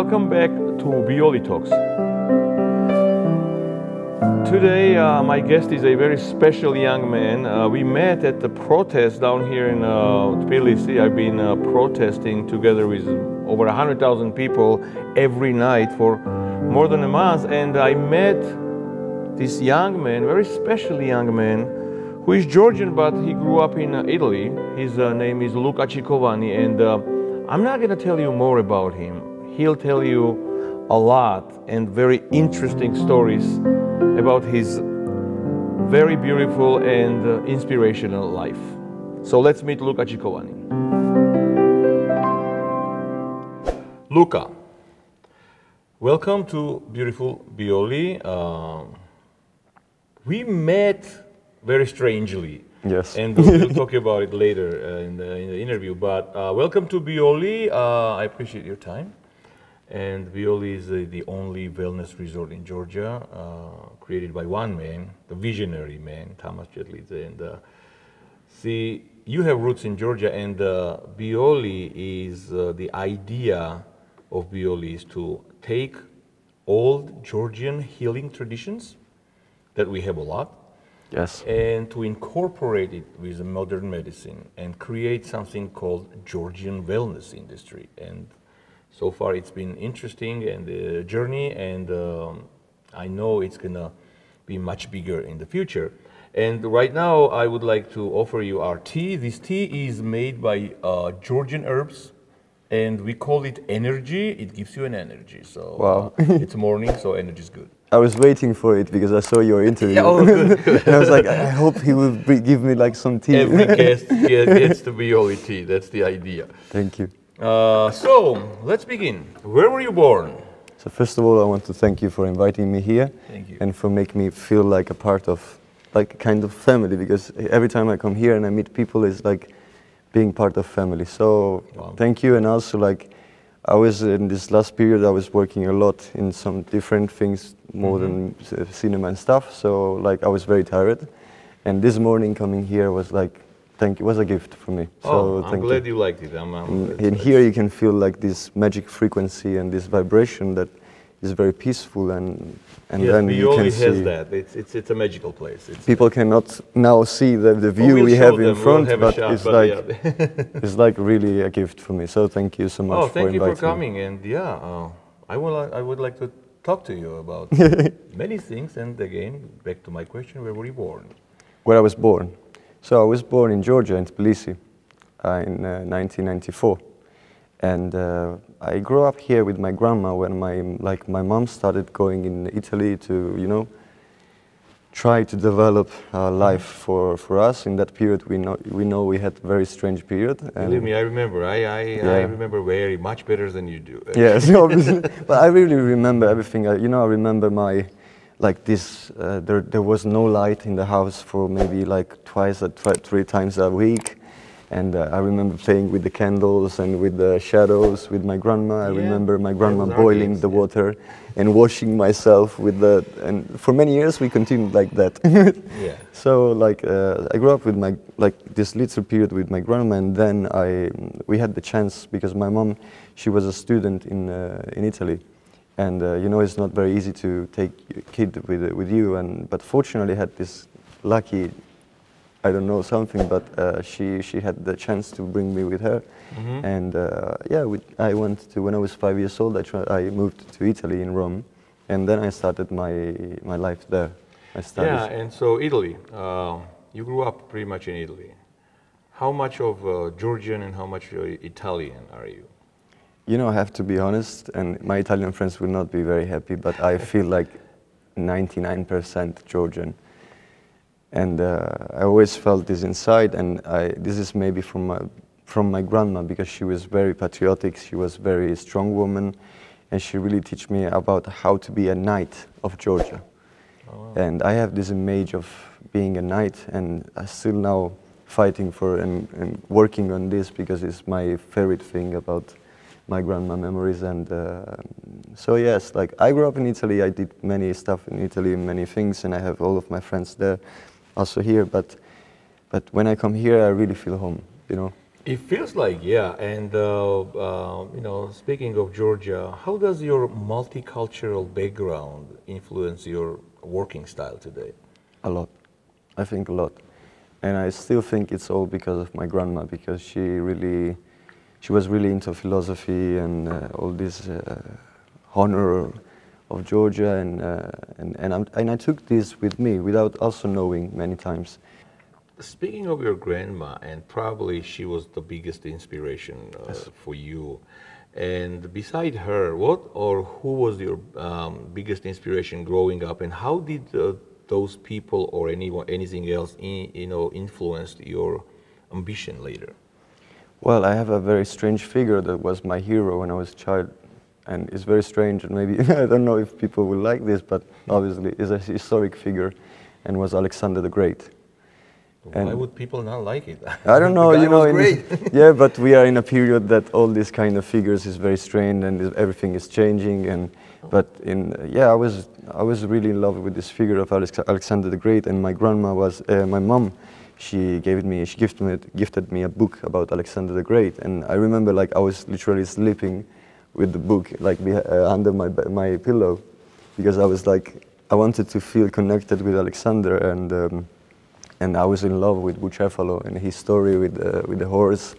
welcome back to Bioli Talks. Today, my guest is a very special young man. We met at the protest down here in Tbilisi. I've been protesting together with over 100,000 people every night for more than a month, and I met this young man, very special young man, who is Georgian, but he grew up in Italy. His name is Luca Chikovani, and I'm not going to tell you more about him. He'll tell you a lot and very interesting stories about his very beautiful and inspirational life. So let's meet Luca Chikovani. Luca, welcome to beautiful Bioli. We met very strangely. Yes. And we'll talk about it later in the interview. But welcome to Bioli. I appreciate your time. And Bioli is the only wellness resort in Georgia, created by one man, the visionary man, Thomas Jedlidze. And see, you have roots in Georgia, and Bioli is the idea of Bioli is to take old Georgian healing traditions that we have a lot, Yes. and to incorporate it with modern medicine and create something called Georgian wellness industry. And so far it's been interesting and the journey, and I know it's gonna be much bigger in the future. And right now I would like to offer you our tea. This tea is made by Georgian herbs, and we call it energy. It gives you an energy. So Wow. It's morning, so energy is good. I was waiting for it because I saw your interview. Yeah, oh, good. And I was like, I hope he will give me like some tea. Every guest gets to Bioli tea. That's the idea. Thank you. So let's begin. Where were you born? So first of all, I want to thank you for inviting me here. Thank you. And for making me feel like a part of, like a kind of family, because every time I come here and I meet people, it's like being part of family. So Wow. Thank you. And also, like, I was in this last period, I was working a lot in some different things, more than cinema and stuff. So like I was very tired, and this morning coming here was like, thank you, was a gift for me. So I'm glad you liked it. in here you can feel like this magic frequency and this vibration that is very peaceful, and Yes, then you Bioli can has see. that. It's a magical place. People cannot now see the view we'll we show have in them, front, we'll have a but shot, it's but like yeah. it's like really a gift for me. So thank you so much Oh, for thank you inviting for coming. And yeah, I would like to talk to you about many things. And again, back to my question: where were you born? Where I was born. So I was born in Georgia, in Tbilisi, in 1994, and I grew up here with my grandma when my mom started going in Italy to try to develop a life for us. In that period, we know we had a very strange period. And Believe me, I remember. I remember very much better than you do. yes, obviously, but I really remember everything. I remember my. Like this, there was no light in the house for maybe like three times a week, and I remember playing with the candles and with the shadows with my grandma. I remember my grandma boiling the water and washing myself with and for many years we continued like that. Yeah. So like I grew up with this little period with my grandma, and then we had the chance because my mom, she was a student in Italy. And it's not very easy to take a kid with you, but fortunately I had this lucky, I don't know, something, but she had the chance to bring me with her. And I went to, when I was 5 years old, I moved to Italy in Rome, and then I started my life there. I studied. Yeah, and so Italy, you grew up pretty much in Italy. How much of Georgian and how much Italian are you? I have to be honest, and my Italian friends will not be very happy, but I feel like 99% Georgian. And I always felt this inside, and this is maybe from my grandma, because she was very patriotic, she was a very strong woman, and she really taught me about how to be a knight of Georgia. Oh, wow. And I have this image of being a knight, and I still now fighting for and working on this, because it's my favorite thing about my grandma memories. And so yes, like I grew up in Italy, I did many stuff in Italy, many things, and I have all of my friends there, also here, but when I come here I really feel home, It feels like, yeah. And you know, speaking of Georgia, how does your multicultural background influence your working style today? A lot. I think a lot. And I still think it's all because of my grandma, because she was really into philosophy and all this honor of Georgia, and I took this with me without also knowing many times. Speaking of your grandma, and probably she was the biggest inspiration Yes. for you. And beside her, what or who was your biggest inspiration growing up, and how did those people or anything else, you know, influenced your ambition later? Well, I have a very strange figure that was my hero when I was a child, and it's very strange, and maybe I don't know if people will like this, but obviously it's a historic figure, and was Alexander the Great. Why would people not like it? I don't know, The guy you know, was great. yeah, but we are in a period that all these kind of figures is very strange and everything is changing. And but yeah, I was really in love with this figure of Alexander the Great, and my grandma was my mom. She gifted me a book about Alexander the Great, and I remember like I was literally sleeping with the book like under my pillow, because I was like I wanted to feel connected with Alexander, and I was in love with Bucepalo and his story with the horse.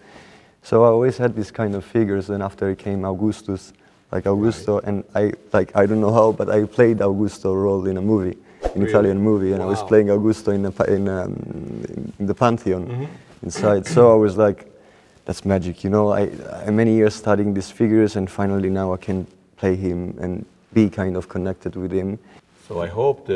So I always had these kind of figures. And after it came Augustus, like Augusto, and I don't know how, but I played Augusto role in a movie, in Italian movie, and I was playing Augusto in the Pantheon inside. So I was like, that's magic, you know. I many years studying these figures, and finally now I can play him and be kind of connected with him. So I hope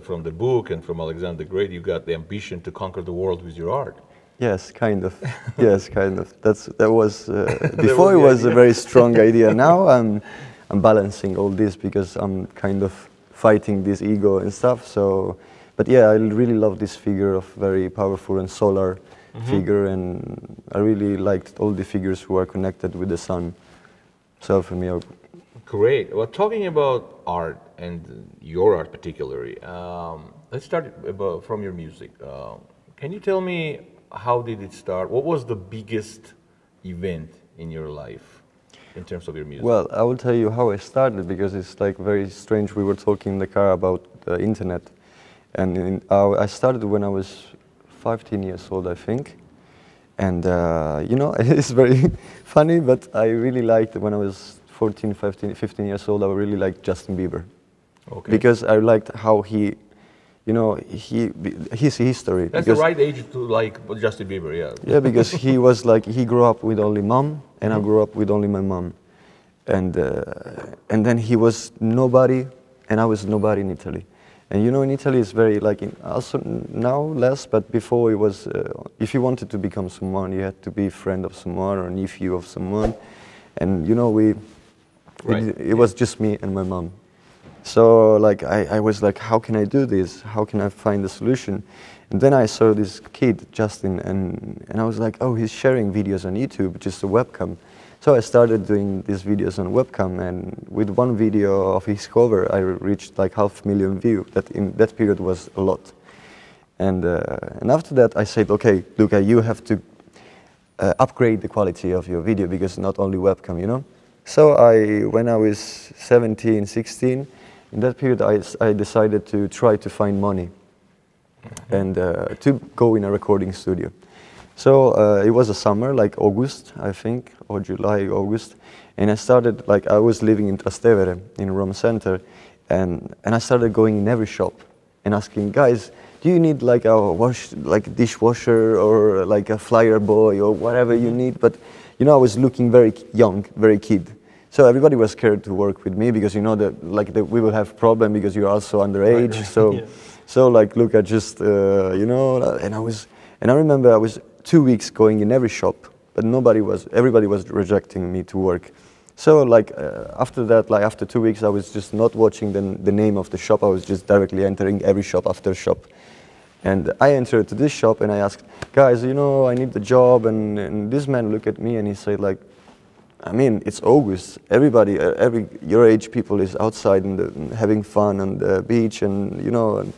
from the book and from Alexander the Great, you got the ambition to conquer the world with your art. Yes, kind of. Yes, kind of. That was before. It was a very strong idea. Now I'm balancing all this because I'm kind of fighting this ego and stuff. So, but yeah, I really love this figure of very powerful and solar figure, and I really liked all the figures who are connected with the sun. So for me, Great. Well, talking about art and your art particularly, let's start from your music. Can you tell me how did it start? What was the biggest event in your life in terms of your music? Well, I will tell you how I started, because it's like very strange. We were talking in the car about the internet, and I started when I was 15 years old, I think. And you know, it's very funny, but I really liked when I was 14, 15 years old, I really liked Justin Bieber. Okay. Because I liked how he, you know, his history. That's the right age to like Justin Bieber, yeah. Yeah, because he was like, he grew up with only mom, and I grew up with only my mom. And then he was nobody, and I was nobody in Italy. And you know, in Italy it's very like, also now less, but before it was, if you wanted to become someone, you had to be a friend of someone or nephew of someone. And you know, it was just me and my mom. So like I was like, how can I do this? How can I find the solution? And then I saw this kid, Justin, and I was like, oh, he's sharing videos on YouTube, just a webcam. So I started doing these videos on webcam, and with one video of his cover, I reached like 500,000 views. That in that period was a lot. And after that, I said, okay, Luca, you have to upgrade the quality of your video, because not only webcam, you know. So when I was 17, 16, in that period I decided to try to find money and to go in a recording studio. So it was a summer, like August, I think, or July, August, and I started, like I was living in Trastevere, in Rome Center, and I started going in every shop and asking, guys, do you need like a dishwasher or like a flyer boy or whatever you need? But you know, I was looking very young, very kid. So everybody was scared to work with me, because you know that we will have problem because you're also underage. Right. So, yeah. So like, look, I just you know, and I remember I was 2 weeks going in every shop, but everybody was rejecting me to work. So like after that, like after 2 weeks, I was just not watching the name of the shop. I was just directly entering every shop after shop. And I entered to this shop and I asked, guys, you know, I need the job. And this man looked at me and he said, like, I mean, it's August. Everybody, your age people is outside and having fun on the beach, and you know, and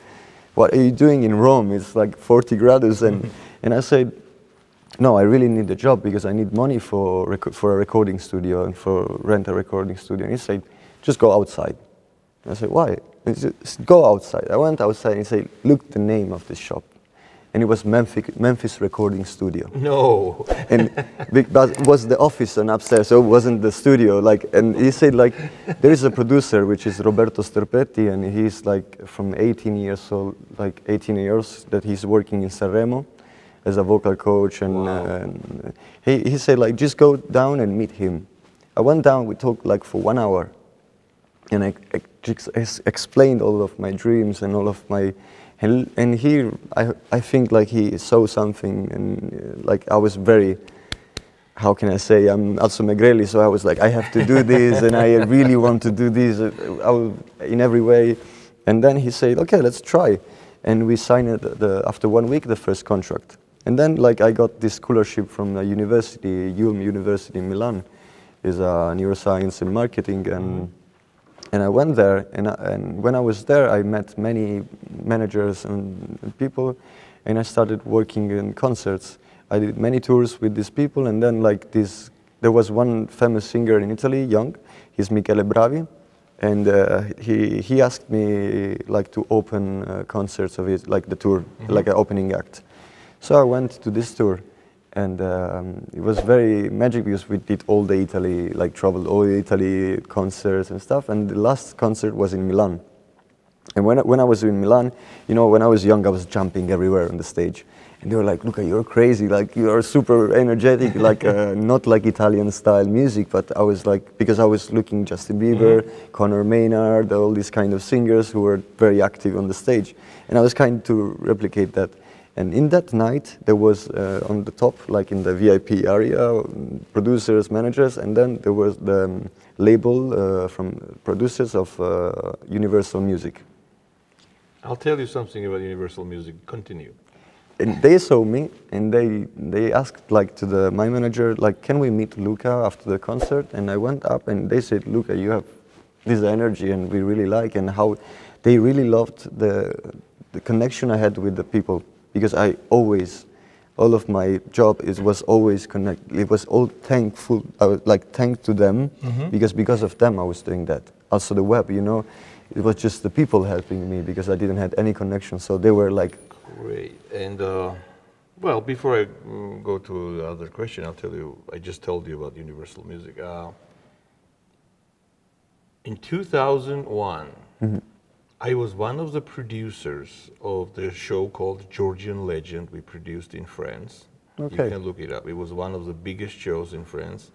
what are you doing in Rome? It's like 40 grados. And I said, no, I really need a job because I need money for a recording studio and for rent a recording studio. And he said, just go outside. And I said, why? He said, go outside. I went outside and he said, look the name of this shop. And it was Memphis Recording Studio. No. And but it was the office and upstairs, so it wasn't the studio. Like, and he said, like, there is a producer which is Roberto Sterpetti, and he's like from 18 years old, like 18 years that he's working in Sanremo as a vocal coach. And, wow. And he said, like, just go down and meet him. I went down. We talked like for 1 hour, and I explained all of my dreams and all of my. And he, I think like he saw something, and like I was very, how can I say, I'm also Megreli, so I was like, I have to do this, and I really want to do this in every way. And then he said, okay, let's try. And we signed after 1 week the first contract. And then like I got this scholarship from a university, University in Milan, is a neuroscience and marketing. And I went there, and when I was there, I met many managers and people, and I started working in concerts. I did many tours with these people, and then like this, there was one famous singer in Italy, young, he's Michele Bravi, and he asked me like to open concerts of his, like the tour, like an opening act. So I went to this tour. And it was very magic because we did all the Italy, like traveled all the Italy concerts and stuff. And the last concert was in Milan. And when I was in Milan, you know, when I was young, I was jumping everywhere on the stage. And they were like, Luca, you're crazy, like you are super energetic, like not like Italian style music, but I was like, because I was looking Justin Bieber, Conor Maynard, all these kind of singers who were very active on the stage. And I was kind to replicate that. And in that night, there was on the top, like in the VIP area, producers, managers, and then there was the label from producers of Universal Music. I'll tell you something about Universal Music. Continue. And they saw me, and they asked like to my manager, like, can we meet Luca after the concert? And I went up, and they said, Luca, you have this energy, and we really like, and how they really loved the connection I had with the people. Because I always, all of my job was always connected. It was all thankful. I was like thank to them because of them I was doing that. Also the web, you know, it was just the people helping me because I didn't have any connection. So they were like great. And well, before I go to the other question, I'll tell you. I just told you about Universal Music. In 2001. I was one of the producers of the show called Georgian Legend we produced in France. Okay. You can look it up. It was one of the biggest shows in France.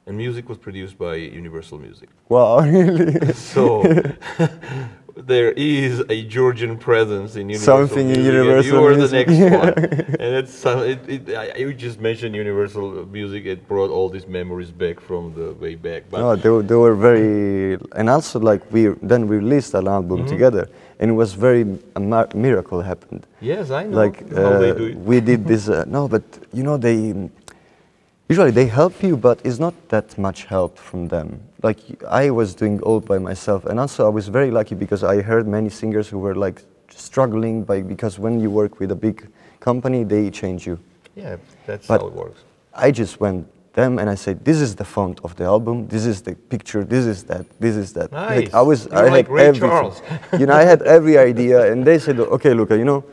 And music was produced by Universal Music. Wow, really? So there is a Georgian presence in Universal Something Music. in Universal You were Music. the next one. And it's, you just mentioned Universal Music. It brought all these memories back from the way back. But no, they were very, and also like we released an album together, and it was a miracle happened. Yes, I know. Like how they do it. we did this. No, but you know usually they help you, but it's not that much help from them. Like I was doing all by myself, and also I was very lucky because I heard many singers who were like struggling because when you work with a big company, they change you. Yeah, that's but how it works. I just went them and I said, this is the font of the album, this is the picture, this is that, this is that. Nice. Like I like had Ray everything. Charles. You know, I had every idea, and they said, okay, Luca, you know,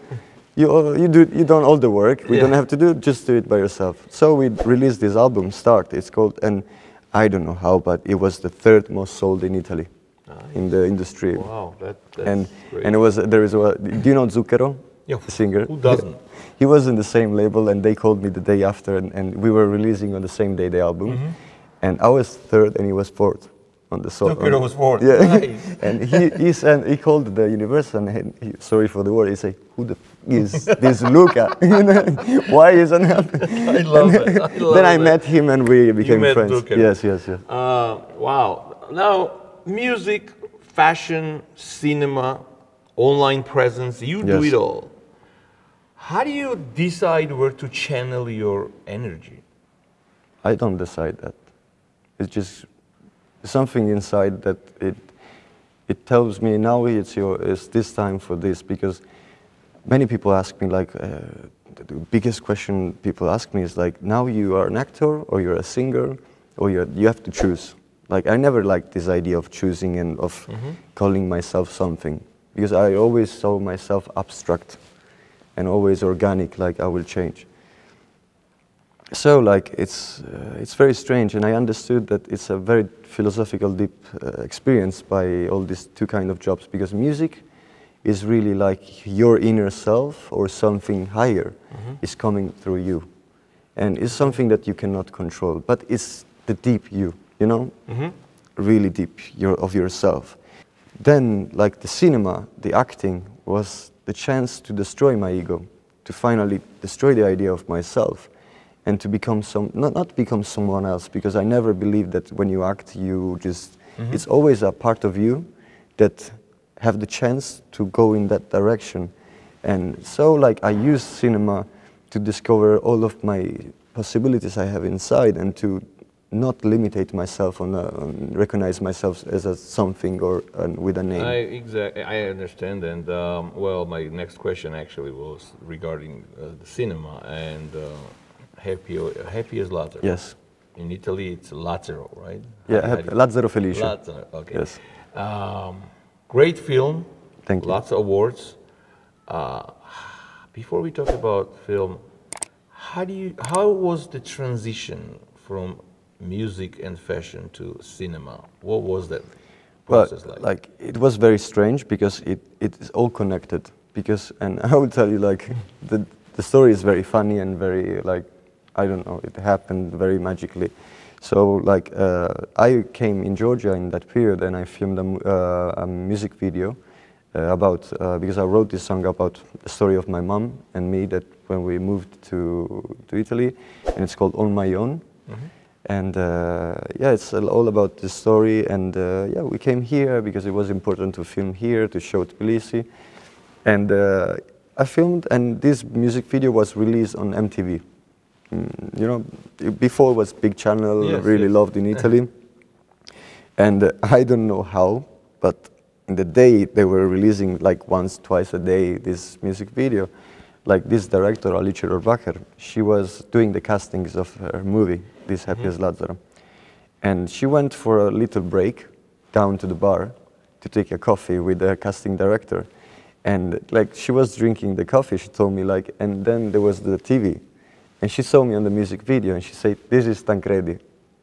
you done all the work. We don't have to do it. Just do it by yourself. So we released this album, Start. It's called, and I don't know how, but it was the 3rd most sold in Italy, in the industry. Wow, that's great. And it was do you know Zucchero? Yeah, the singer. Who doesn't? He was in the same label, and they called me the day after, and we were releasing on the same day the album, and I was 3rd and he was 4th. On the song. Zucchero was 4th. Yeah. Nice. And he called the Universal, and sorry for the word, he said, who the is this Luca? You know, why isn't happening? I love it. Then I met him and we became friends. Zucchero. Yes. Wow. Now, music, fashion, cinema, online presence, you do it all. How do you decide where to channel your energy? I don't decide that. It's just something inside that it tells me now it's this time for this, because many people ask me like the biggest question people ask me is like, now you are an actor or you're a singer or you have to choose. Like, I never liked this idea of choosing and of calling myself something, because I always saw myself abstract and always organic, like I will change. So like it's very strange, and I understood that it's a very philosophical, deep experience by all these two kind of jobs, because music is really like your inner self or something higher is coming through you, and it's something that you cannot control, but it's the deep you know, really deep of yourself. Then like the cinema, the acting was the chance to destroy my ego, to finally destroy the idea of myself, and to become not become someone else, because I never believed that when you act, you just, it's always a part of you that have the chance to go in that direction. And so like I use cinema to discover all of my possibilities I have inside, and to not limitate myself on recognize myself as a something or with a name. I understand, and well, my next question actually was regarding the cinema and happy as Lazzaro. Yes. In Italy, it's Lazzaro, right? Yeah, Lazzaro Felice. Lazzaro, okay. Yes. Great film. Thank you. Lots of awards. Before we talk about film, how was the transition from music and fashion to cinema? What was that process like? Like it was very strange, because it is all connected. Because, and I will tell you, like the story is very funny and very, like, I don't know, it happened very magically. So like I came in Georgia in that period, and I filmed a music video about, because I wrote this song about the story of my mom and me, that when we moved to Italy, and it's called On My Own. And yeah, it's all about the story, and yeah, we came here because it was important to film here, to show Tbilisi. And I filmed, and this music video was released on MTV. You know, before it was big channel, really loved in Italy. And I don't know how, but in the day they were releasing like once, twice a day this music video. Like this director, Alice Rohrwacher, she was doing the castings of her movie, This Happy as Lazzaro. And she went for a little break down to the bar to take a coffee with the casting director. And like she was drinking the coffee, she told me like, and then there was the TV. And she saw me on the music video, and she said, "This is Tancredi,"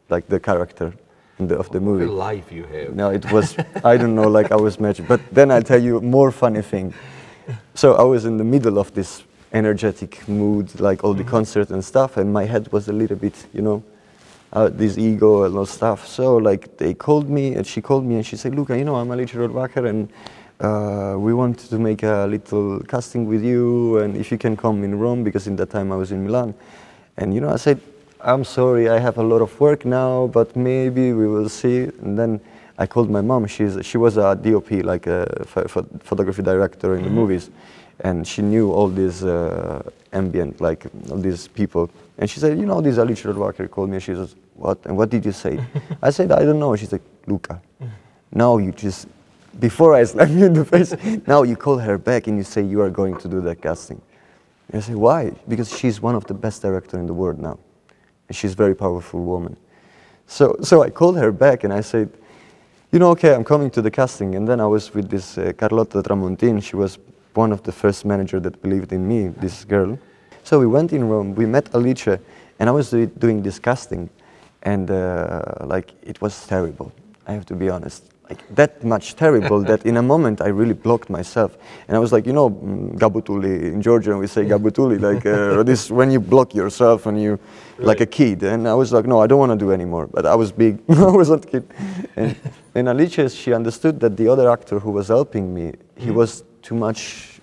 like the character of the movie. What a life you have. No, it was, I don't know, like I was magic. But then I'll tell you a more funny thing. So I was in the middle of this energetic mood, like all the concert and stuff, and my head was a little bit, you know, this ego and all stuff. So like they called me, and she called me, and she said, "Luca, you know, I'm Alice Rohrwacher, and we want to make a little casting with you, and if you can come in Rome," because in that time I was in Milan. And you know, I said, "I'm sorry, I have a lot of work now, but maybe we will see." And then I called my mom. She was a DOP, like a photography director in the movies, and she knew all this ambient, like all these people. And she said, "You know, this Alice Rohrwacher called me." She says, "What? And what did you say?" I said, "I don't know." She said, "Luca, now you just, before I slap you in the face, now you call her back and you say you are going to do that casting." And I say, "Why?" "Because she's one of the best directors in the world now. And she's a very powerful woman." So I called her back and I said, "You know, okay, I'm coming to the casting." And then I was with this Carlotta Tramontin. She was one of the first managers that believed in me, this girl. So we went in Rome, we met Alice, and I was doing this casting. And like, it was terrible, I have to be honest. Like, that much terrible that in a moment I really blocked myself. And I was like, you know, gabutuli, in Georgian we say gabutuli, like this when you block yourself and you, like a kid. And I was like, no, I don't want to do anymore. But I was big, I was not a kid. And Alice, she understood that the other actor who was helping me, he was too much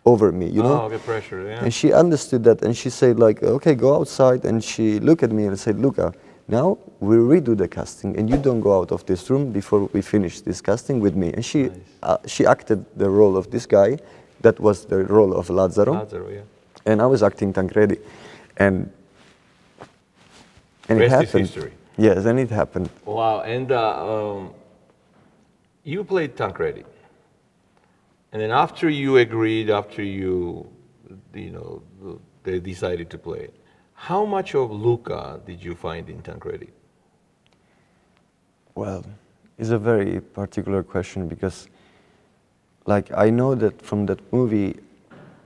over me, you know? Oh, the pressure, yeah. And she understood that, and she said like, "Okay, go outside." And she looked at me and said, "Luca, now we redo the casting, and you don't go out of this room before we finish this casting with me." And she acted the role of this guy. That was the role of Lazzaro. Lazzaro, yeah. And I was acting Tancredi. And it Rest happened. is history. Yes, and it happened. Wow, and you played Tancredi. And then after you agreed, after you know, they decided to play it. How much of Luca did you find in Tancredi? Well, it's a very particular question because, like, I know that from that movie,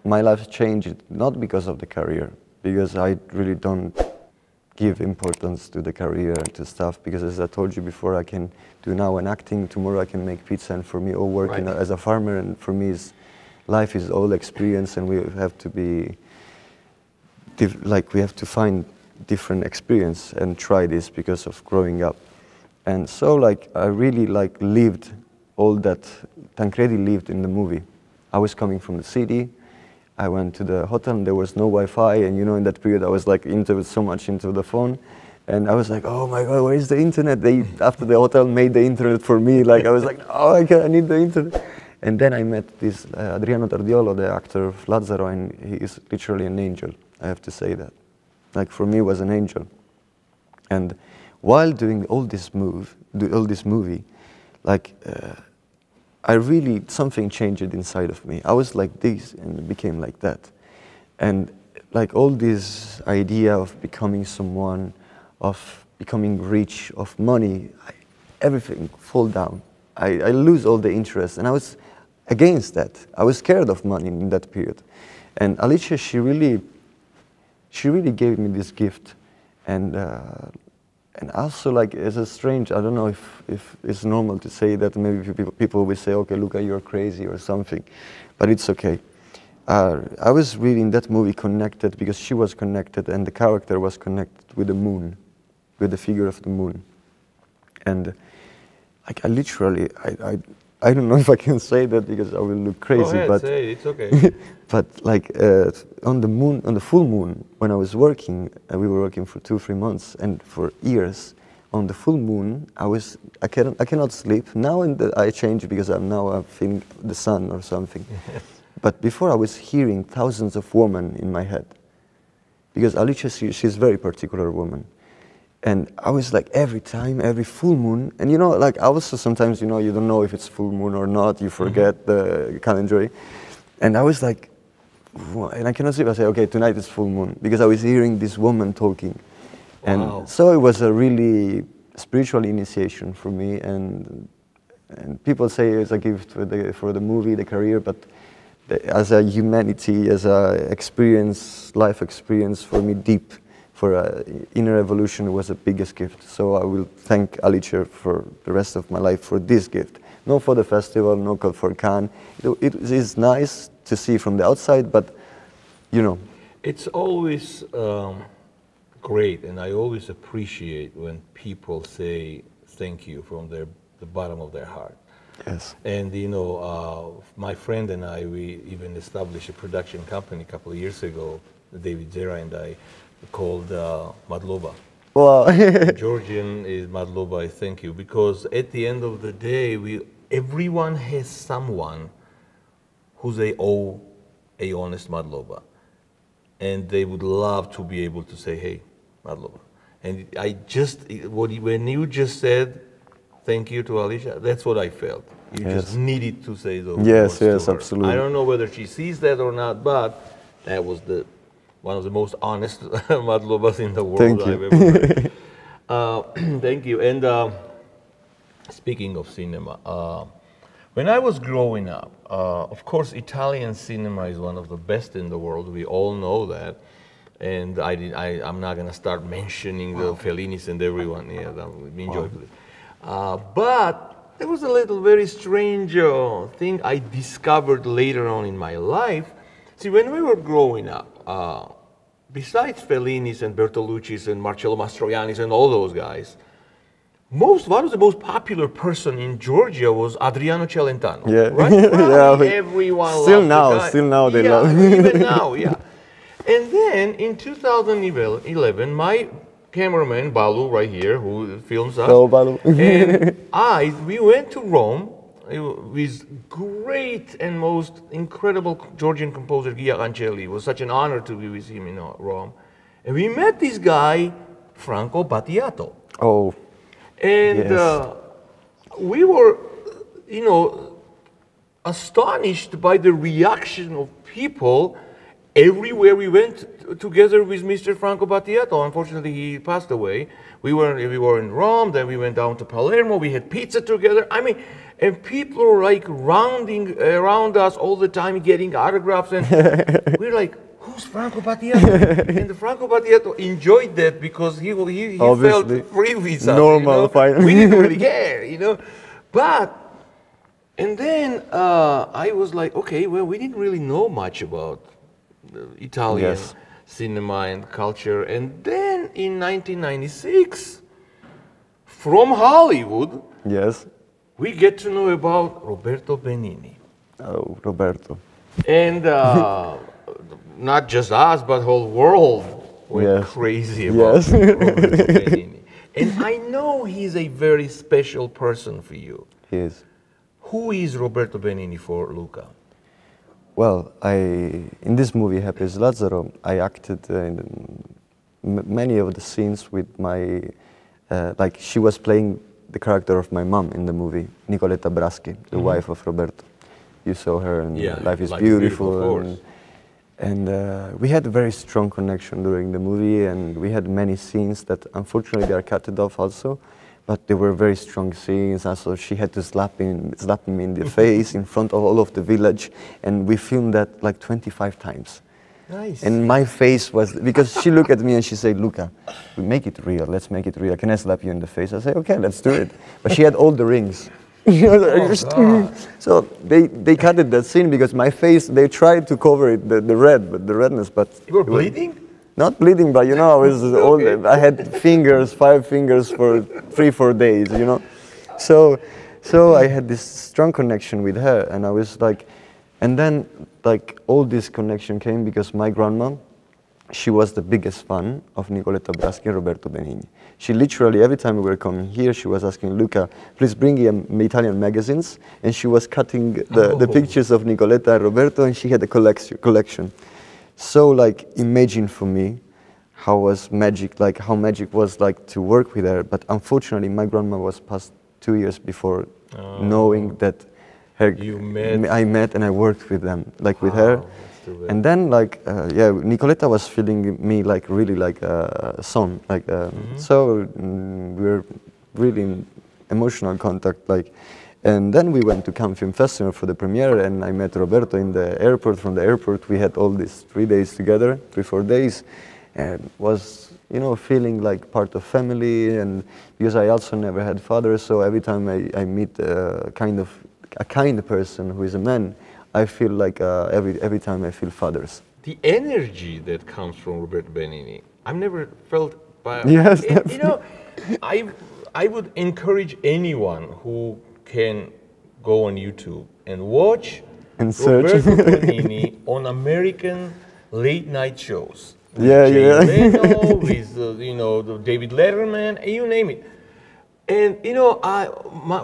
my life changed not because of the career, because I really don't give importance to the career and to stuff, because as I told you before, I can do now an acting, tomorrow I can make pizza, and for me, all working as a farmer, and for me, life is all experience, and we have to be, we have to find different experience and try this because of growing up. And so, like, I really, like, lived all that Tancredi lived in the movie. I was coming from the city, I went to the hotel and there was no Wi-Fi, and you know, in that period I was like so much into the phone, and I was like, oh my God, where is the internet? They, after the hotel made the internet for me, like I was like, oh my God, I need the internet. And then I met this Adriano Tardiolo, the actor of Lazzaro, and he is literally an angel, I have to say that. Like, for me, was an angel. And while doing all this movie, like, I really, something changed inside of me. I was like this and it became like that. And like all this idea of becoming someone, of becoming rich, of money, everything fall down. I lose all the interest, and I was against that. I was scared of money in that period. And Alicia, she really gave me this gift. And also, like, it's a strange, I don't know if it's normal to say that, maybe people will say, okay, Luca, you're crazy or something, but it's okay. I was really in that movie connected because she was connected and the character was connected with the moon, with the figure of the moon. And like, I literally, I don't know if I can say that because I will look crazy. Go ahead, but say it, it's okay. But like on the moon, on the full moon, when I was working, we were working for 2-3 months, and for years, on the full moon, I cannot sleep. Now I change because I'm feeling the sun or something. But before I was hearing thousands of women in my head, because Alicia, she's a very particular woman. And I was like, every time, every full moon, and you know, like, also sometimes, you know, you don't know if it's full moon or not, you forget the calendar. And I was like, and I cannot sleep, I say, okay, tonight is full moon, because I was hearing this woman talking. Wow. And so it was a really spiritual initiation for me, and people say it's a gift for the movie, the career, but as a humanity, as a experience, life experience for me deep, for inner evolution was the biggest gift. So I will thank Alicia for the rest of my life for this gift. Not for the festival, not for Cannes. It is nice to see from the outside, but you know. It's always great, and I always appreciate when people say thank you from the bottom of their heart. Yes. And you know, my friend and I, we even established a production company a couple of years ago, David Zera and I, called Madloba. Wow. Georgian is Madloba, thank you, because at the end of the day, everyone has someone who they owe a honest Madloba, and they would love to be able to say, hey, Madloba. And when you just said thank you to Alicia, that's what I felt. You just needed to say those words to her. Absolutely. I don't know whether she sees that or not, but that was one of the most honest Madlobas in the world I've ever heard. Thank you. And speaking of cinema, when I was growing up, of course, Italian cinema is one of the best in the world. We all know that. And I'm not going to start mentioning the Fellinis and everyone. Yeah, enjoy, please. But there was a little very strange thing I discovered later on in my life. See, when we were growing up, besides Fellinis and Bertolucci's and Marcello Mastroianni's and all those guys, one of the most popular person in Georgia was Adriano Celentano. Yeah, right? Everyone still loved now they love him. Even now, yeah. And then in 2011, my cameraman Balu, right here, who films us, hello, Balu. and we went to Rome with great and most incredible Georgian composer Ghia Ancelli. It was such an honor to be with him in Rome. And we met this guy, Franco Battiato. Oh. And we were, astonished by the reaction of people. everywhere we went together with Mr. Franco Battiato. Unfortunately, he passed away. We were in Rome, then we went down to Palermo, we had pizza together. I mean, and people were like rounding around us all the time, getting autographs, and we're like, who's Franco Battiato? And the Franco Battiato enjoyed that because he felt free with us. Normal, fine. We didn't really care, But, and then I was like, okay, well, we didn't really know much about Italian cinema and culture. And then in 1996, from Hollywood, we get to know about Roberto Benigni. Oh, Roberto. And not just us, but whole world went crazy about Roberto Benigni. And I know he's a very special person for you. He is. Who is Roberto Benigni for Luca? Well, in this movie, Happy as Lazzaro, I acted in many of the scenes with my, like she was playing the character of my mom in the movie, Nicoletta Braschi, the wife of Roberto. You saw her in Life is Beautiful. And we had a very strong connection during the movie, and we had many scenes that unfortunately they are cut off also. But they were very strong scenes. Also, she had to slap him in the face in front of all of the village, and we filmed that like 25 times. Nice. And my face was, because she looked at me and she said, Luca, we make it real, let's make it real. Can I slap you in the face? I said, okay, let's do it. But she had all the rings. So they cut that scene because my face, they tried to cover it, the redness, but... You were bleeding? Not bleeding, but I was old. I had 5 fingers for 3-4 days, So I had this strong connection with her, and I was like, and then like all this connection came because my grandma, she was the biggest fan of Nicoletta Braschi and Roberto Benigni. She literally, every time we were coming here, she was asking, Luca, please bring me Italian magazines, and she was cutting the pictures of Nicoletta and Roberto, and she had a collection. So like imagine for me how magic was like to work with her. But unfortunately my grandma was passed 2 years before knowing that I met and I worked with them, like with her. And then like, Nicoletta was feeling me like really like a son, like, so we were really in emotional contact, like. And then we went to Cannes Film Festival for the premiere, and I met Roberto in the airport. From the airport, we had all these 3 days together, 3-4 days, and was, feeling like part of family. And because I also never had father, so every time I meet a kind person who is a man, I feel like every time I feel fathers. The energy that comes from Roberto Benigni, I've never felt by. Yes, I would encourage anyone who can go on YouTube and watch Roberto Benigni on American late night shows. Leno, with David Letterman, you name it. And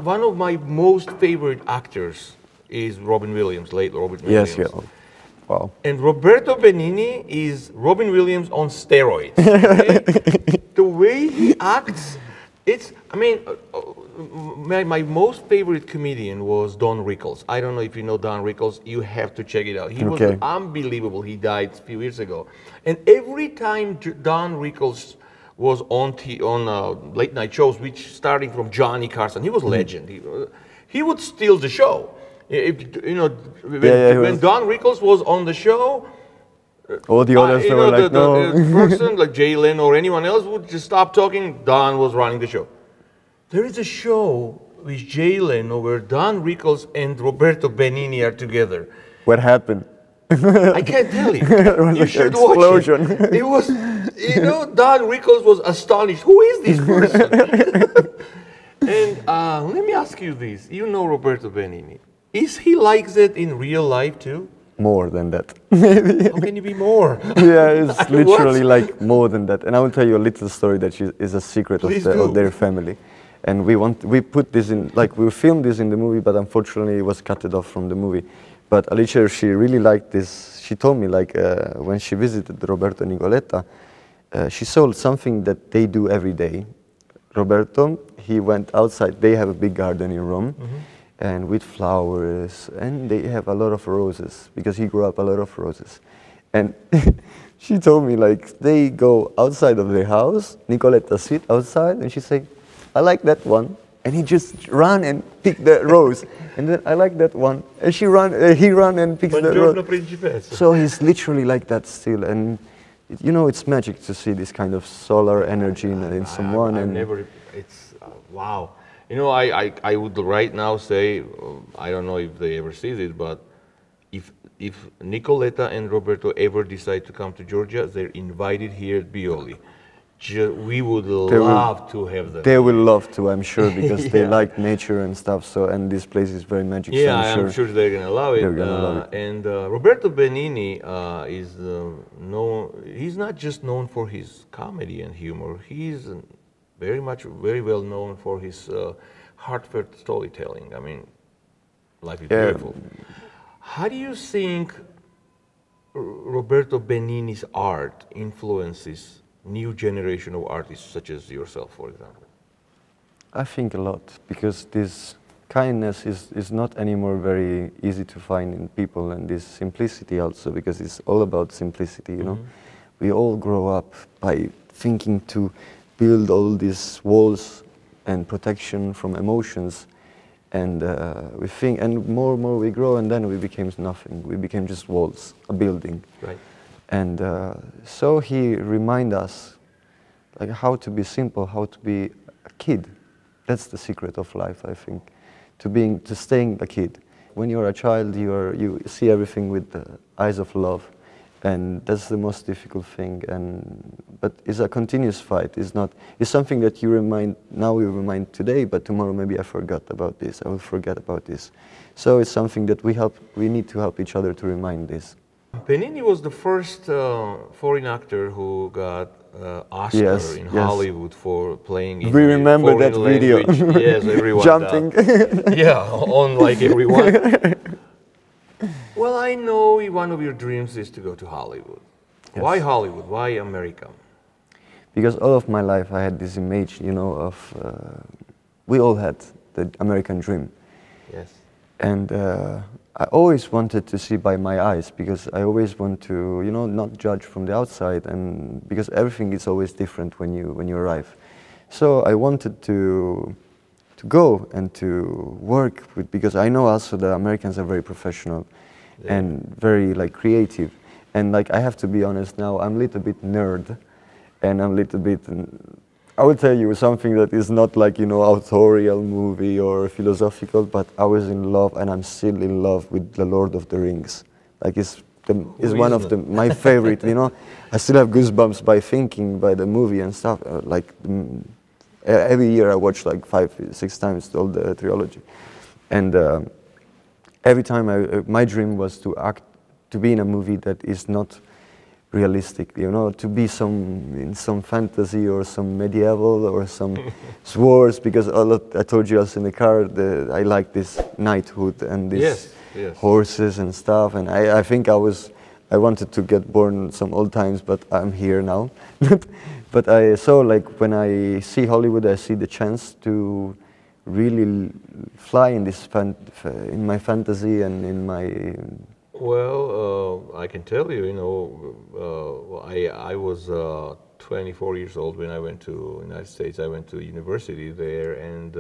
one of my most favorite actors is Robin Williams, late Robin Williams. Yes, wow. And Roberto Benigni is Robin Williams on steroids. Okay? The way he acts, my most favorite comedian was Don Rickles. I don't know if you know Don Rickles. You have to check it out. He was unbelievable. He died a few years ago. And every time Don Rickles was on late night shows, which starting from Johnny Carson, he was a legend. He would steal the show. When Don Rickles was on the show, all the others were like, no. The person like Jay Leno or anyone else would just stop talking. Don was running the show. There is a show with Jay Leno where Don Rickles and Roberto Benigni are together. What happened? I can't tell you. You should watch it. It was, Don Rickles was astonished. Who is this person? And let me ask you this. You know Roberto Benigni. Is he like that in real life too? More than that, maybe. How can you be more? Yeah, it's literally like more than that. And I will tell you a little story that is a secret of their family. And we put this in, like we filmed this in the movie, but unfortunately it was cut off from the movie. But Alicia, she really liked this. She told me like when she visited Roberto and Nicoletta, she saw something that they do every day. Roberto, he went outside. They have a big garden in Rome. And with flowers, and they have a lot of roses, because he grew up a lot of roses. And she told me, like, they go outside of their house, Nicoletta sit outside, and she say, I like that one. And he just run and pick the rose. And then I like that one. And he run and picks the rose. Principessa. So he's literally like that still. And you know, it's magic to see this kind of solar energy in someone. I've never, it's, wow. You know, I would right now say, I don't know if they ever see it, but if Nicoletta and Roberto ever decide to come to Georgia, they're invited here at Bioli. We would love to have them. They will love to, I'm sure, because they like nature and stuff. So, and this place is very magic. Yeah, so I'm sure they're gonna love it. They're gonna love it. And Roberto Benigni is known. He's not just known for his comedy and humor. He's very well known for his heartfelt storytelling. I mean, life is beautiful. How do you think Roberto Benigni's art influences new generation of artists such as yourself, for example? I think a lot, because this kindness is not anymore very easy to find in people, and this simplicity also, because it's all about simplicity, you know. We all grow up by thinking to build all these walls and protection from emotions, and we think, and more we grow, and then we became nothing. We became just walls, a building. Right. And so he reminds us, like, how to be simple, how to be a kid. That's the secret of life, I think, to staying a kid. When you're a child, you see everything with the eyes of love, and that's the most difficult thing. But it's a continuous fight. It's something that you remind today, but tomorrow maybe I forgot about this. I will forget about this. So it's something that we need to help each other to remind this. Benigni was the first foreign actor who got Oscar in Hollywood for playing in we remember that video. Yes, everyone jumping. Yeah, on like everyone. Well, I know one of your dreams is to go to Hollywood. Yes. Why Hollywood? Why America? Because all of my life I had this image, you know, of we all had the American dream. Yes. And I always wanted to see by my eyes, because I always want to, you know, not judge from the outside, and because everything is always different when you arrive. So I wanted to go and to work with, because I know also the Americans are very professional and very like creative, and like I have to be honest now, I'm a little bit nerd, and I'm a little bit. I will tell you something that is not like, you know, authorial movie or philosophical, but I was in love, and I'm still in love with The Lord of the Rings. Like it's one of my favorite, you know. I still have goosebumps by thinking by the movie and stuff. Every year I watch like 5-6 times all the trilogy. And every time my dream was to be in a movie that is not realistic, you know, to be in some fantasy or some medieval or some swords, because I told you also in the car that I like this knighthood and these horses and stuff, and I think I wanted to get born some old times, but I'm here now. But I saw, like, when I see Hollywood, I see the chance to really fly in this in my fantasy and in my. Well, I can tell you, you know, I was 24 years old when I went to the United States. I went to university there, and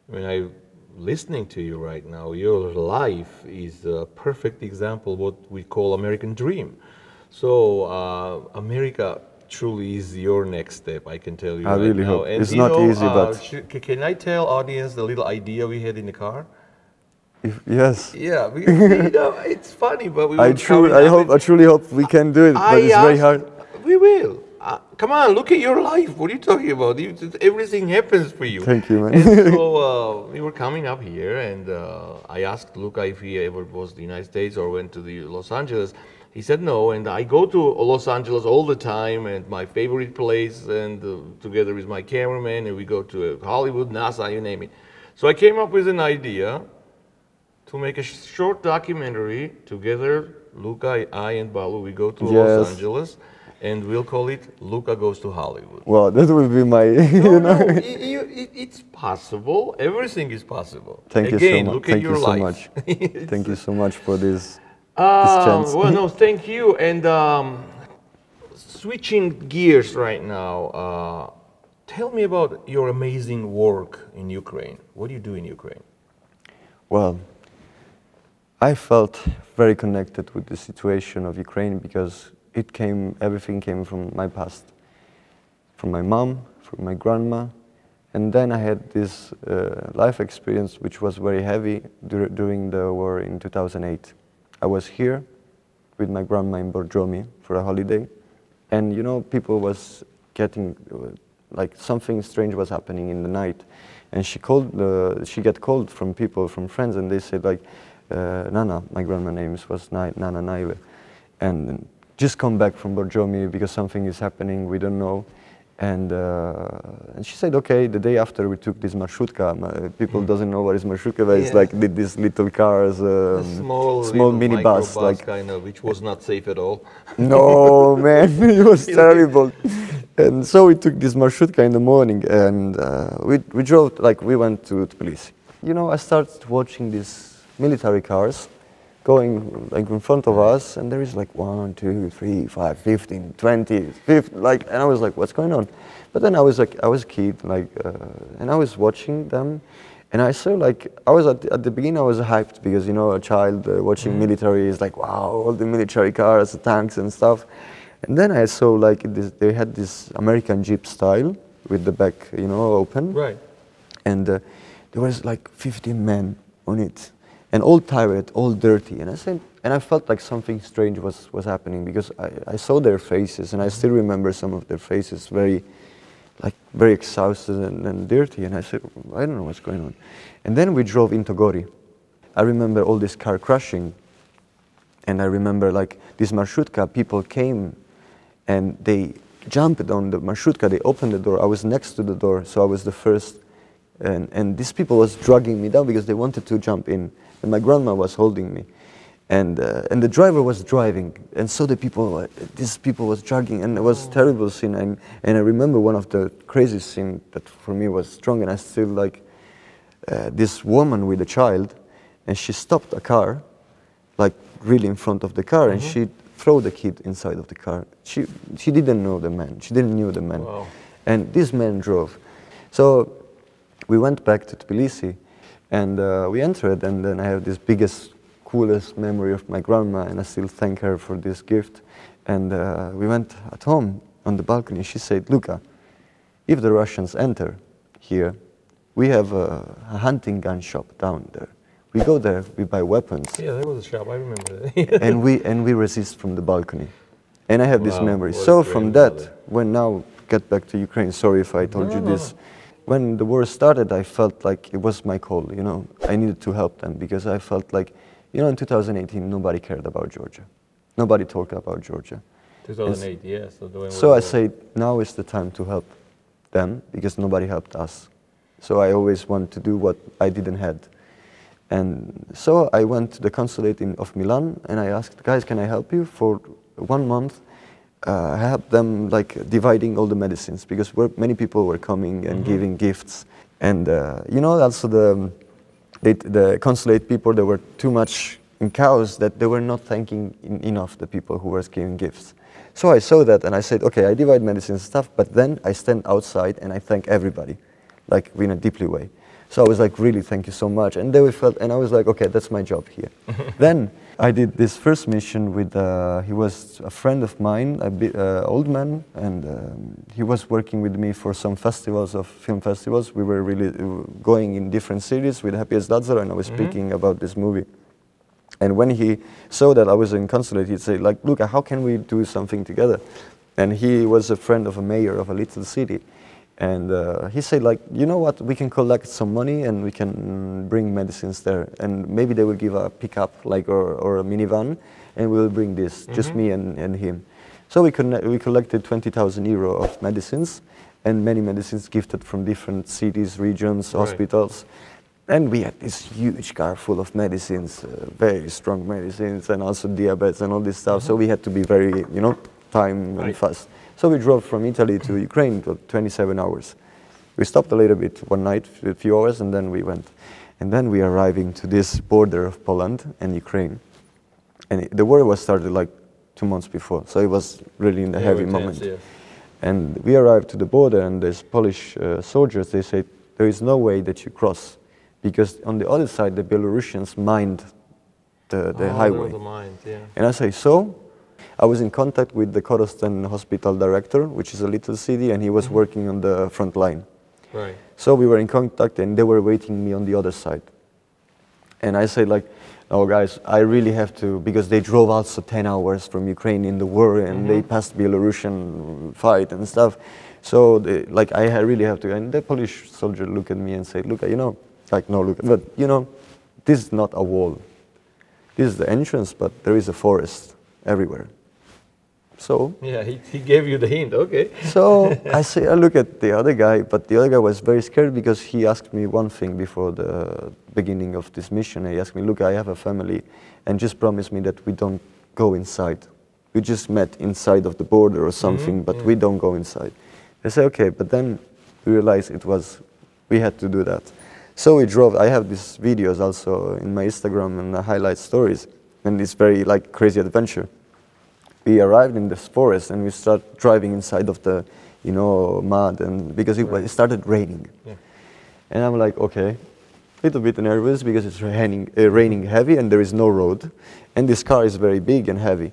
when I listening to you right now, your life is a perfect example of what we call American dream. So America truly is your next step, I can tell you. I really now. hope. And it's not easy, but can I tell audience the little idea we had in the car? Yes. Yeah, you know, it's funny, but I truly hope we can do it, but it's very hard. We will. Come on, look at your life. What are you talking about? Everything happens for you. Thank you, man. And so we were coming up here, and I asked Luca if he ever was to the United States or went to the Los Angeles. He said no, and I go to Los Angeles all the time, and my favorite place, and together with my cameraman, and we go to Hollywood, NASA, you name it. So I came up with an idea to make a short documentary together. Luca, I, and Balu, we go to Los Angeles, and we'll call it Luca Goes to Hollywood. Well, that will be my. It's possible. Everything is possible. Thank you so much. Look at your life. Thank you so much for this. this chance. Well, no, thank you. And switching gears right now, tell me about your amazing work in Ukraine. What do you do in Ukraine? Well, I felt very connected with the situation of Ukraine because everything came from my past, from my mom, from my grandma, and then I had this life experience which was very heavy during the war in 2008. I was here with my grandma in Borjomi for a holiday, and you know, people was getting, like something strange was happening in the night, and she got called from people, from friends, and they said like, Nana, my grandma's name was Nana Naive, and just come back from Borjomi because something is happening, we don't know. And she said, okay, the day after we took this marshutka, people doesn't know what is marshutka, but it's like these little cars, small minibus, like kind of, which was not safe at all. No, man, it was terrible. And so we took this marshutka in the morning, and we drove, like we went to Tbilisi. You know, I started watching these military cars going like in front of us, and there is like 1, 2, 3, 5, 15, 20, 50, like, and I was like, what's going on? But then I was like, I was a kid, like, and I was watching them, and I saw like, I was at the beginning I was hyped because, you know, a child watching military is like, wow, all the military cars, the tanks and stuff. And then I saw like they had this American Jeep style with the back, you know, open. Right. And there was like 15 men on it. And all tired, all dirty, and I felt like something strange was happening because I saw their faces, and I still remember some of their faces, very exhausted and dirty, and I said, I don't know what's going on. And then we drove into Gori. I remember all this car crashing, and I remember like this marshutka, people came, and they jumped on the marshutka, they opened the door, I was next to the door, so I was the first, and these people was dragging me down because they wanted to jump in. And my grandma was holding me, and the driver was driving, and so these people was dragging, and it was a terrible scene. And I remember one of the craziest scenes that for me was strong, and I still like this woman with a child, and she stopped a car, like really in front of the car, and she threw the kid inside of the car. She didn't know the man. She didn't know the man, and this man drove. So we went back to Tbilisi. And we entered, and then I have this biggest, coolest memory of my grandma, and I still thank her for this gift. And we went at home on the balcony. She said, Luca, if the Russians enter here, we have a hunting gun shop down there. We go there, we buy weapons. Yeah, there was a shop, I remember that. and we resist from the balcony. And I have this memory. So from that, when now get back to Ukraine, sorry if I told you this. When the war started, I felt like it was my call, you know. I needed to help them because I felt like, you know, in 2018, nobody cared about Georgia. Nobody talked about Georgia. 2008, yes. So I said, now is the time to help them because nobody helped us. So I always want to do what I didn't have. And so I went to the consulate of Milan, and I asked, guys, can I help you for 1 month? I helped them like dividing all the medicines because many people were coming and giving gifts, and you know, also the consulate people, they were too much in chaos that they were not thanking enough the people who were giving gifts. So I saw that and I said, okay, I divide medicine and stuff, but then I stand outside and I thank everybody, like in a deeply way. So I was like, really, thank you so much. And they felt, and I was like, okay, that's my job here. Then I did this first mission with, he was a friend of mine, an old man, and he was working with me for some festivals, film festivals. We were really going in different cities with Happy as Lazaro, and I was speaking about this movie. And when he saw that I was in consulate, he'd say, like, Luca, how can we do something together? And he was a friend of a mayor of a little city. And he said, like, you know what, we can collect some money and we can bring medicines there. And maybe they will give a pickup, like, or a minivan, and we'll bring this, just me and him. So we collected 20,000 euro of medicines, and many medicines gifted from different cities, regions, hospitals. And we had this huge car full of medicines, very strong medicines, and also diabetes and all this stuff. So we had to be very, you know, time and fast. So we drove from Italy to Ukraine for 27 hours. We stopped a little bit one night, a few hours, and then we went. And then we arriving to this border of Poland and Ukraine. And the war was started like 2 months before, so it was really in the heavy intense, moment. yes. And we arrived to the border, and there's Polish soldiers. They say there is no way that you cross, because on the other side the Belarusians mined the highway. The mines, yeah. And I say, so? I was in contact with the Korostan hospital director, which is a little city, and he was working on the front line. Right. So we were in contact, and they were waiting me on the other side. And I said, like, oh guys, I really have to, because they drove also 10 hours from Ukraine in the war, and they passed Belarusian fight and stuff. So, like, I really have to. And the Polish soldier looked at me and said, Luca, you know, like, no, Luca, but, you know, this is not a wall. This is the entrance, but there is a forest everywhere. So yeah, he gave you the hint, okay. So I look at the other guy, but the other guy was very scared because he asked me one thing before the beginning of this mission. He asked me, look, I have a family, and just promise me that we don't go inside. We just met inside of the border or something, but we don't go inside. I said, okay, but then we realized we had to do that. So we drove. I have these videos also in my Instagram and the highlight stories, and it's very like crazy adventure. We arrived in this forest and we start driving inside of the, you know, mud, and because it started raining. Yeah. And I'm like, okay, a little bit nervous because it's raining heavy and there is no road, and this car is very big and heavy.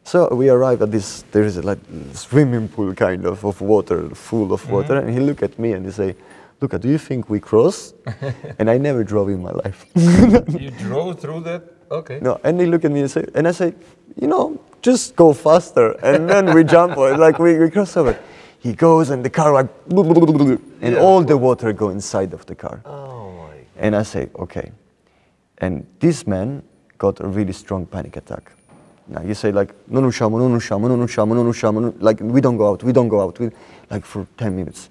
So we arrive at this, there is a like swimming pool kind of water, full of water, and he looked at me and he say, Luca, do you think we cross? And I never drove in my life. You drove through that? Okay. No, and he looked at me and I say, you know, just go faster, and then we jump, like we cross over. He goes, and the car like, and all the water go inside of the car. Oh my God. And I say, okay. And this man got a really strong panic attack. Now he say like, no, like we don't go out, like for 10 minutes.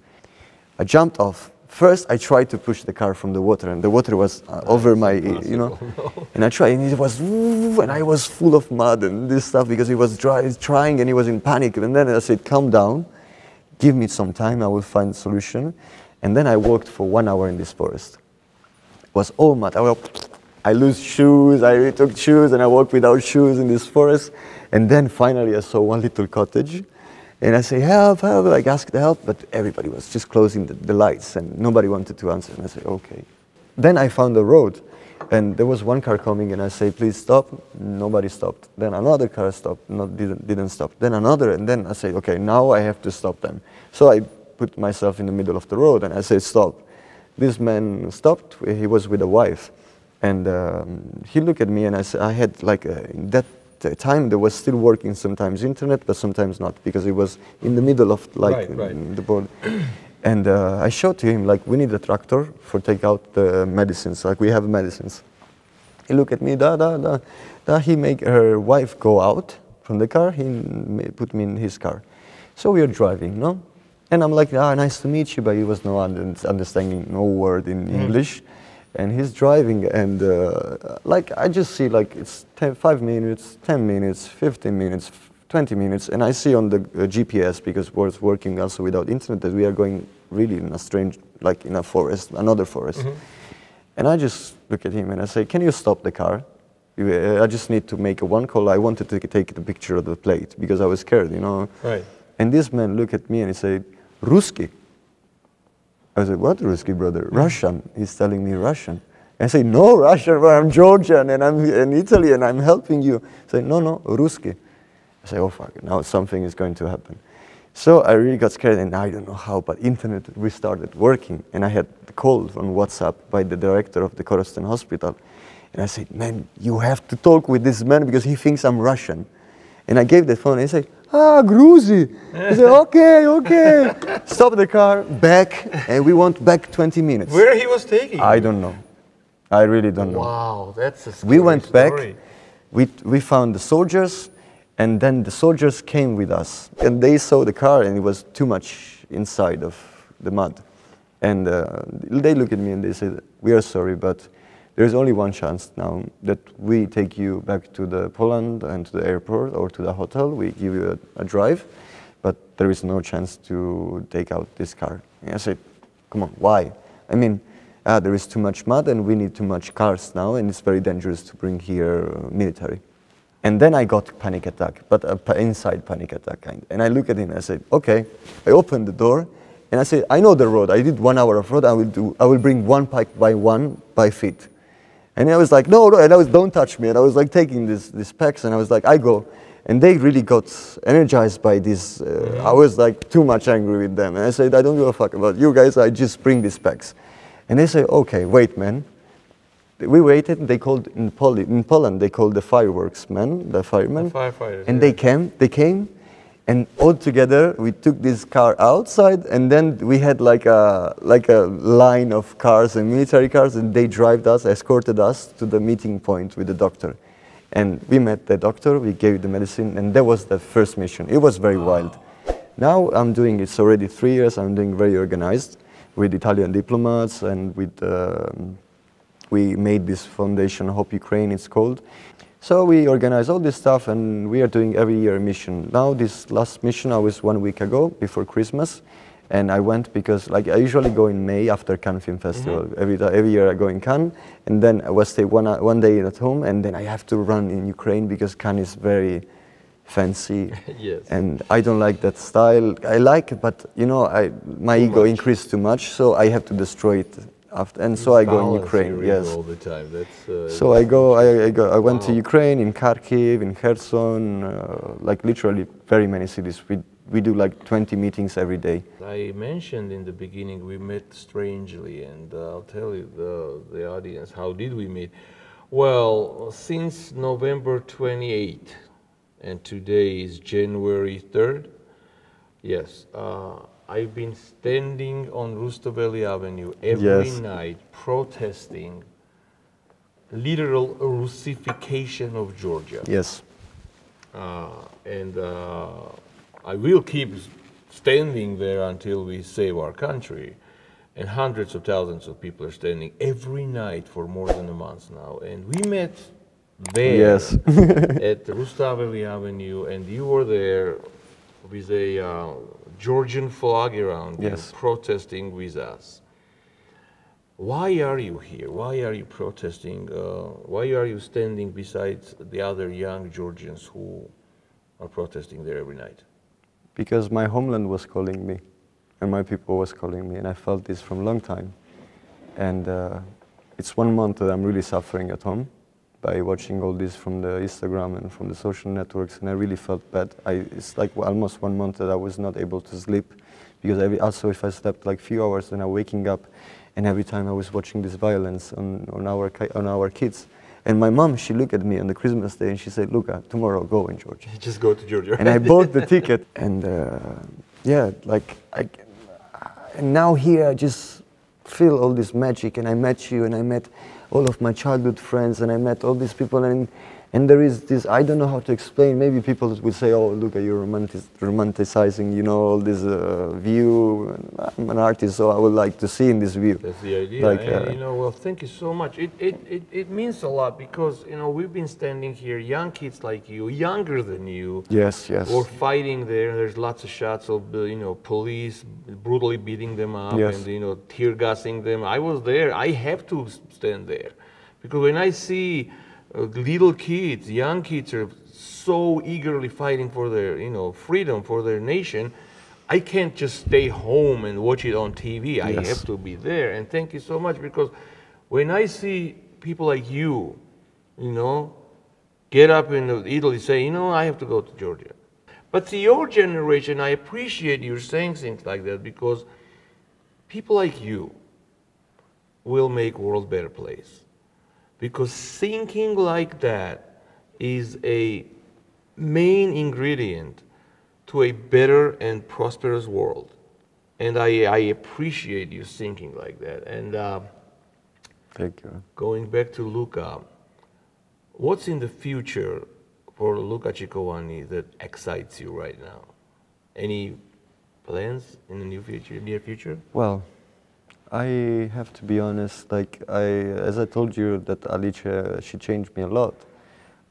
I jumped off. First, I tried to push the car from the water, and the water was over my, you know. No. And I tried, and it was, and I was full of mud and this stuff because he was trying, and he was in panic. And then I said, calm down, give me some time, I will find a solution. And then I walked for 1 hour in this forest. It was all mud. I lose shoes, I retook shoes, and I walked without shoes in this forest. And then finally I saw one little cottage. And I say, help, help, like ask the help, but everybody was just closing the lights and nobody wanted to answer. And I say, okay. Then I found the road, and there was one car coming, and I say, please stop. Nobody stopped. Then another car stopped, didn't stop. Then another, and then I say, okay, now I have to stop them. So I put myself in the middle of the road and I say, stop. This man stopped, he was with a wife. And he looked at me, and I had like, in that time there was still working sometimes internet, but sometimes not, because it was in the middle of like the board. And I showed to him like, we need a tractor for take out the medicines, like we have medicines. He looked at me, he make her wife go out from the car, he put me in his car. So we are driving, no? And I'm like, nice to meet you, but he was no understanding no word in English. And he's driving, and like I just see like it's 5 minutes, 10 minutes, 15 minutes, 20 minutes, and I see on the GPS, because we're working also without internet, that we are going really in a strange, like in a forest, another forest. And I just look at him and I say, can you stop the car? I just need to make one call. I wanted to take the picture of the plate because I was scared, you know. Right. And this man looked at me and he said, Ruski. I said, what Ruski, brother? Russian. He's telling me Russian. I say, no, Russian, I'm Georgian and I'm in Italy and I'm helping you. I say, no, Ruski. I say, oh fuck, now something is going to happen. So I really got scared, and I don't know how, but internet restarted working, and I had the call on WhatsApp by the director of the Korostan hospital. And I said, man, you have to talk with this man because he thinks I'm Russian. And I gave the phone, and he said, Gruzi. I said, okay. Stop the car, back, and we went back 20 minutes. Where he was taking you? I don't know. I really don't know. Wow, that's a scary We went story. back, we found the soldiers, and then the soldiers came with us. And they saw the car, and it was too much inside of the mud. And they looked at me and they said, we are sorry, but there's only one chance now that we take you back to the Poland and to the airport or to the hotel. We give you a drive, but there is no chance to take out this car. And I said, come on, why? I mean, there is too much mud and we need too much cars now, and it's very dangerous to bring here military. And then I got panic attack, but inside panic attack kind. And I look at him and I said, okay. I opened the door and I said, I know the road. I did 1 hour of road. I will bring one pike by feet. And I was like, no, no. And I was, don't touch me. And I was like taking these packs and I was like, I go. And they really got energized by this. I was like too much angry with them. And I said, I don't give a fuck about you guys. I just bring these packs. And they say, okay, wait, man. We waited, and they called in Poland, they called the fireworks men, the firemen. The firefighters. And yeah. they came, and all together we took this car outside, and then we had like a line of cars and military cars, and they escorted us to the meeting point with the doctor. And we met the doctor, we gave the medicine, and that was the first mission. It was very wild. Now I'm doing, it's already 3 years, I'm doing very organized with Italian diplomats and with we made this foundation, Hope Ukraine it's called. So we organize all this stuff and we are doing every year a mission. Now this last mission I was 1 week ago, before Christmas. And I went because like I usually go in May after Cannes Film Festival. Every year I go in Cannes and then I will stay one day at home and then I have to run in Ukraine because Cannes is very fancy. Yes. And I don't like that style. I like it, but you know, my ego increased too much, so I have to destroy it. And so I go in Ukraine. Yes. All the time. That's, so I went to Ukraine, in Kharkiv, in Kherson, like literally very many cities. We do like 20 meetings every day. I mentioned in the beginning we met strangely, and I'll tell you the audience how did we meet. Well, since November 28th, and today is January 3rd. Yes. I've been standing on Rustaveli Avenue every night protesting literal Russification of Georgia. Yes. And I will keep standing there until we save our country. And hundreds of thousands of people are standing every night for more than a month now. And we met there at Rustaveli Avenue, and you were there with a Georgian flag around you, protesting with us. Why are you here? Why are you protesting? Why are you standing beside the other young Georgians who are protesting there every night? Because my homeland was calling me, and my people was calling me, and I felt this from a long time. And it's 1 month that I'm really suffering at home by watching all this from the Instagram and from the social networks, and I really felt bad. It's like almost 1 month that I was not able to sleep, because also if I slept like few hours, then I'm waking up, and every time I was watching this violence on our kids. And my mom, she looked at me on the Christmas day and she said, Luca, tomorrow go in Georgia. Just go to Georgia. And I bought the ticket, and yeah, like, and now here I just feel all this magic, and I met you, and I met all of my childhood friends, and I met all these people, and there is this, I don't know how to explain, maybe people would say, oh, look, you're romanticizing, you know, all this view. I'm an artist, so I would like to see in this view. That's the idea, like, and, you know, well, thank you so much. It means a lot, because, you know, we've been standing here, young kids like you, younger than you. Yes, yes. Or fighting there, there's lots of shots of, you know, police brutally beating them up and, you know, tear gassing them. I was there, I have to stand there, because when I see little kids, young kids are so eagerly fighting for their, you know, freedom, for their nation, I can't just stay home and watch it on TV. I have to be there. And thank you so much, because when I see people like you, you know, get up in Italy say, you know, I have to go to Georgia. But to your generation, I appreciate you saying things like that, because people like you will make world a better place. Because thinking like that is a main ingredient to a better and prosperous world. And I appreciate you thinking like that. And thank you. Going back to Luca, what's in the future for Luca Chikovani that excites you right now? Any plans in the near future? Well, I have to be honest, like as I told you that Alice, she changed me a lot.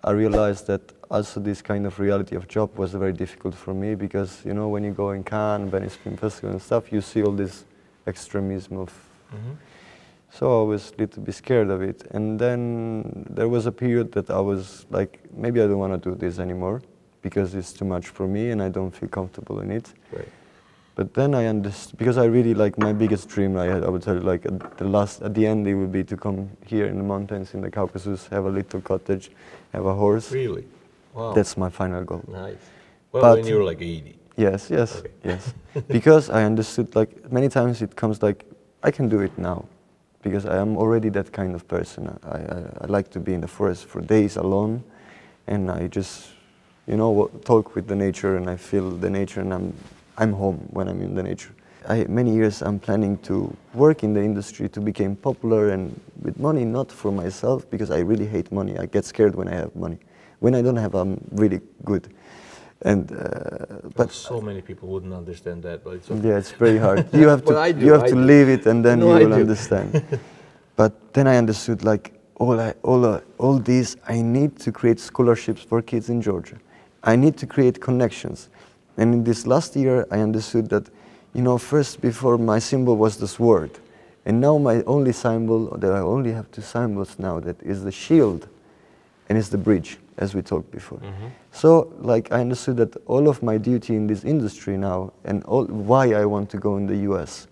I realized that also this kind of reality of job was very difficult for me, because, you know, when you go in Cannes, Venice Film Festival and stuff, you see all this extremism of, So I was a little bit scared of it. And then there was a period that I was like, maybe I don't want to do this anymore because it's too much for me and I don't feel comfortable in it. Right. But then I understood, because I really like my biggest dream I had, I would tell you, like at the end it would be to come here in the mountains in the Caucasus, have a little cottage, have a horse. Really? Wow. That's my final goal. Nice. Well, But when you're like 80. Yes, yes, Okay. yes. Because I understood, like, many times it comes like, I can do it now. Because I am already that kind of person. I like to be in the forest for days alone. And I just, you know, talk with the nature and I feel the nature and I'm home when I'm in the nature. Many years I'm planning to work in the industry to become popular and with money, not for myself, because I really hate money. I get scared when I have money. When I don't have, I'm really good. And but so many people wouldn't understand that, but it's okay. Yeah, it's very hard. You have to live it, and then No, you will understand. But then I understood, like all these, I need to create scholarships for kids in Georgia. I need to create connections. And in this last year, I understood that, you know, first before my symbol was the sword, and now my only symbol, that I only have two symbols now, that is the shield, and it's the bridge, as we talked before. Mm-hmm. So, like, I understood that all of my duty in this industry now, and why I want to go in the US,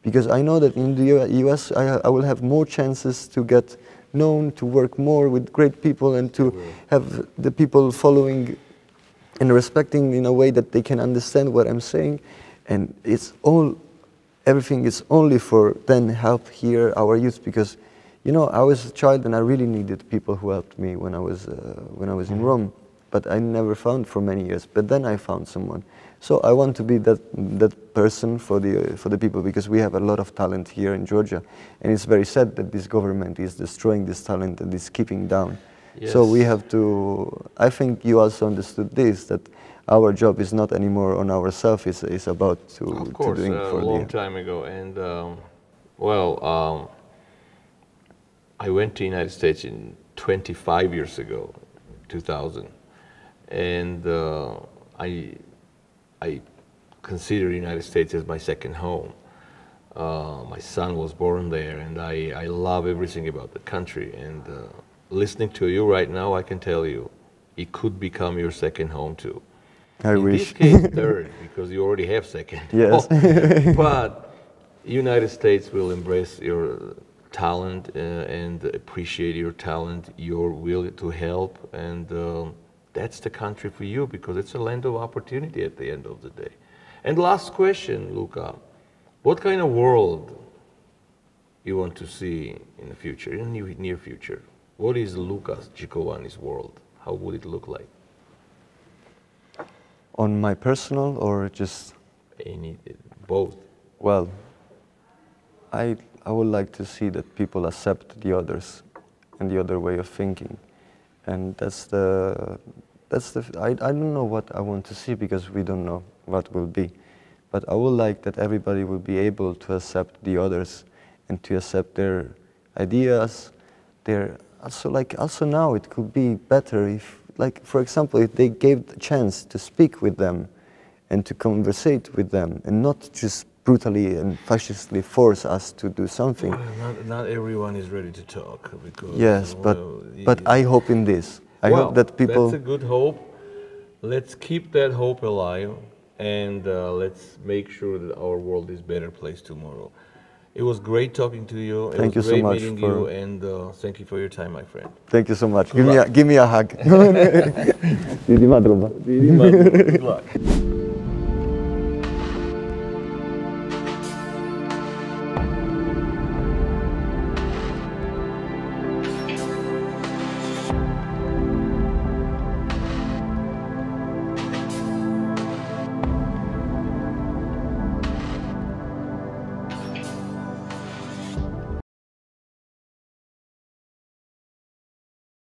because I know that in the US I will have more chances to get known, to work more with great people, and to have the people following and respecting in a way that they can understand what I'm saying. And it's everything is only for then help here our youth, because, you know, I was a child and I really needed people who helped me when I was in Rome, but I never found for many years. But then I found someone. So I want to be that person for the people, because we have a lot of talent here in Georgia, and it's very sad that this government is destroying this talent and is keeping down. Yes. So we have to. I think you also understood this, that our job is not anymore on ourselves. It's about to doing for the. Of course, a long time ago, and I went to the United States in 25 years ago, 2000, and I consider the United States as my second home. My son was born there, and I love everything about the country. And listening to you right now, I can tell you, it could become your second home too. I wish. In this case, third, because you already have second. Yes. But the United States will embrace your talent and appreciate your talent, your will to help, and that's the country for you, because it's a land of opportunity at the end of the day. And last question, Luca, what kind of world you want to see in the future, in the near future? What is Luca Chikovani's world? How would it look like? On my personal or just? Both. Well, I would like to see that people accept the others and the other way of thinking. And I don't know what I want to see, because we don't know what will be. But I would like that everybody will be able to accept the others and to accept their ideas. Also now it could be better if, like, for example, if they gave the chance to speak with them and to conversate with them, and not just brutally and fascistly force us to do something. Well, not everyone is ready to talk. Because, yes, but I hope in this. I hope that people... That's a good hope. Let's keep that hope alive, and let's make sure that our world is a better place tomorrow. It was great talking to you. Thank you so much. It was great meeting you, and thank you for your time, my friend. Thank you so much. Give me a hug. Good luck.